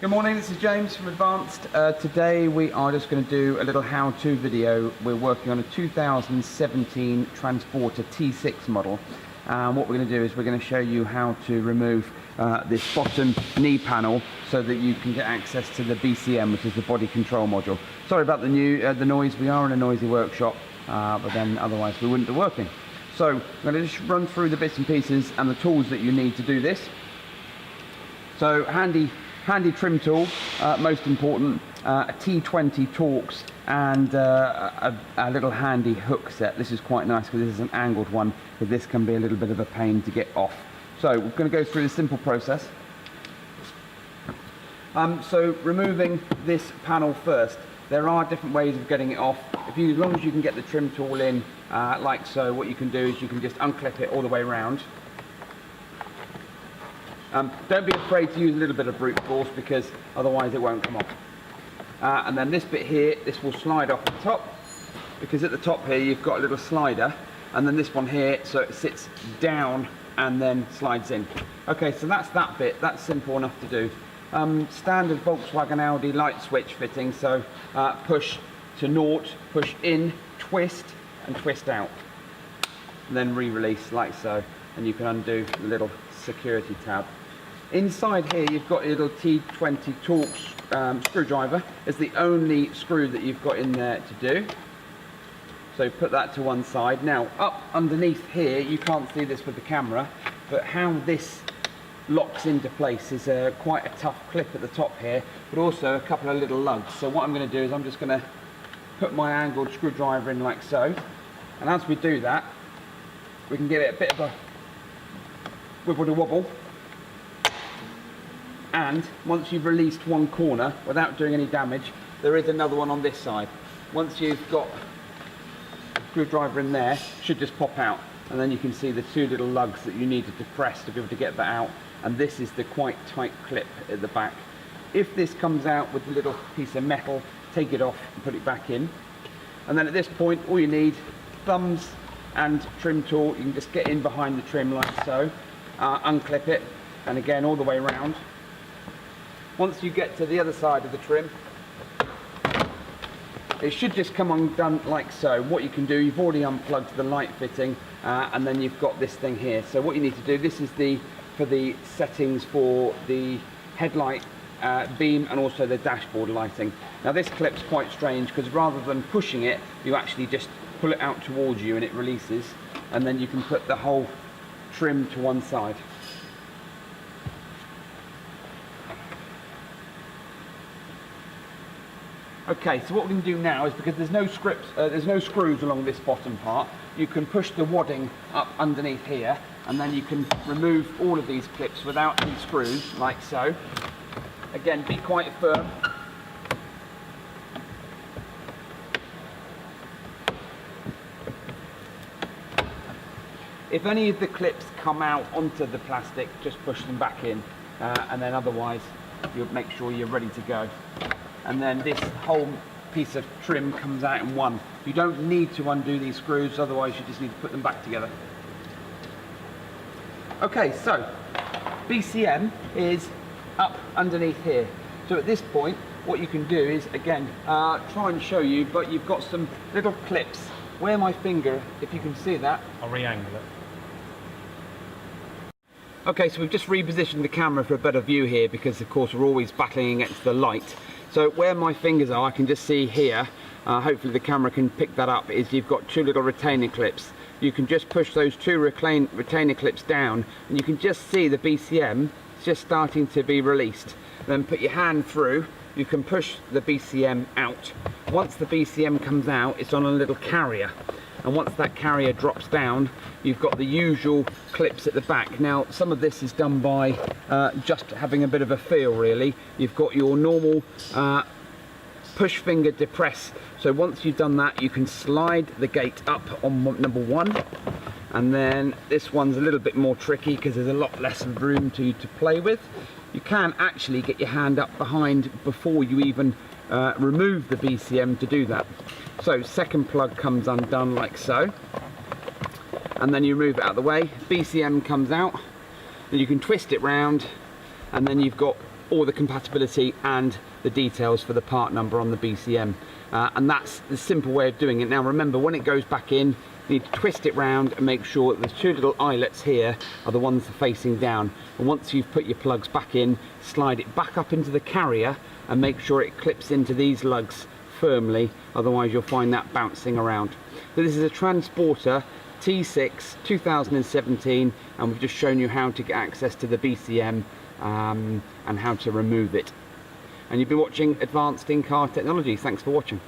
Good morning, this is James from Advanced. Today we are just going to do a little how-to video. We're working on a 2017 Transporter T6 model. What we're going to do is we're going to show you how to remove this bottom knee panel so that you can get access to the BCM, which is the body control module. Sorry about the noise, we are in a noisy workshop, but then otherwise we wouldn't be working. So I'm going to just run through the bits and pieces and the tools that you need to do this. So handy trim tool, most important, a T20 Torx and a little handy hook set. This is quite nice because this is an angled one, but this can be a little bit of a pain to get off. So we're going to go through the simple process. So removing this panel first, there are different ways of getting it off. As long as you can get the trim tool in like so, what you can do is you can just unclip it all the way around. Don't be afraid to use a little bit of brute force because otherwise it won't come off. And then this bit here, this will slide off the top because at the top here you've got a little slider, and then this one here, so it sits down and then slides in. Okay, so that's that bit. That's simple enough to do. Standard Volkswagen Audi light switch fitting, so push to naught, push in, twist and twist out, and then re-release like so, and you can undo the little security tab. Inside here you've got a little T20 Torx screwdriver. It's the only screw that you've got in there to do. So put that to one side. Now up underneath here, you can't see this with the camera, but how this locks into place is quite a tough clip at the top here, but also a couple of little lugs. So what I'm going to do is I'm just going to put my angled screwdriver in like so, and as we do that we can give it a bit of a wibble to wobble. And once you've released one corner without doing any damage, there is another one on this side. Once you've got a screwdriver in there, it should just pop out, and then you can see the two little lugs that you needed to press to be able to get that out, and this is the quite tight clip at the back. If this comes out with a little piece of metal, take it off and put it back in. And then at this point all you need, thumbs and trim tool. You can just get in behind the trim like so, unclip it, and again all the way around. Once you get to the other side of the trim, it should just come undone like so. What you can do, you've already unplugged the light fitting, and then you've got this thing here. So what you need to do, this is for the settings for the headlight beam and also the dashboard lighting. Now this clip's quite strange because rather than pushing it, you actually just pull it out towards you and it releases, and then you can put the whole trim to one side. Okay, so what we can do now is, because there's no screws along this bottom part, you can push the wadding up underneath here, and then you can remove all of these clips without any screws, like so. Again, be quite firm. If any of the clips come out onto the plastic, just push them back in, and then otherwise you'll make sure you're ready to go. And then this whole piece of trim comes out in one. You don't need to undo these screws, otherwise you just need to put them back together. Okay, so BCM is up underneath here. So at this point, what you can do is, again, try and show you, but you've got some little clips. Where my finger, if you can see that. I'll re-angle it. Okay, so we've just repositioned the camera for a better view here because, of course, we're always battling against the light. So where my fingers are, I can just see here, hopefully the camera can pick that up, is you've got two little retainer clips. You can just push those two retainer clips down and you can just see the BCM just starting to be released. Then put your hand through, you can push the BCM out. Once the BCM comes out, it's on a little carrier. And once that carrier drops down, you've got the usual clips at the back. Now, some of this is done by just having a bit of a feel, really. You've got your normal push finger depress. So once you've done that, you can slide the gate up on number one. And then this one's a little bit more tricky because there's a lot less room to play with. You can actually get your hand up behind before you even remove the BCM to do that. So second plug comes undone like so, and then you move it out of the way. BCM comes out, and you can twist it round, and then you've got all the compatibility and the details for the part number on the BCM. And that's the simple way of doing it. Now remember, when it goes back in, you need to twist it round and make sure that the two little eyelets here are the ones facing down. And once you've put your plugs back in, slide it back up into the carrier and make sure it clips into these lugs firmly, otherwise you'll find that bouncing around. So this is a Transporter T6 2017, and we've just shown you how to get access to the BCM and how to remove it. And you've been watching Advanced In-Car Technology. Thanks for watching.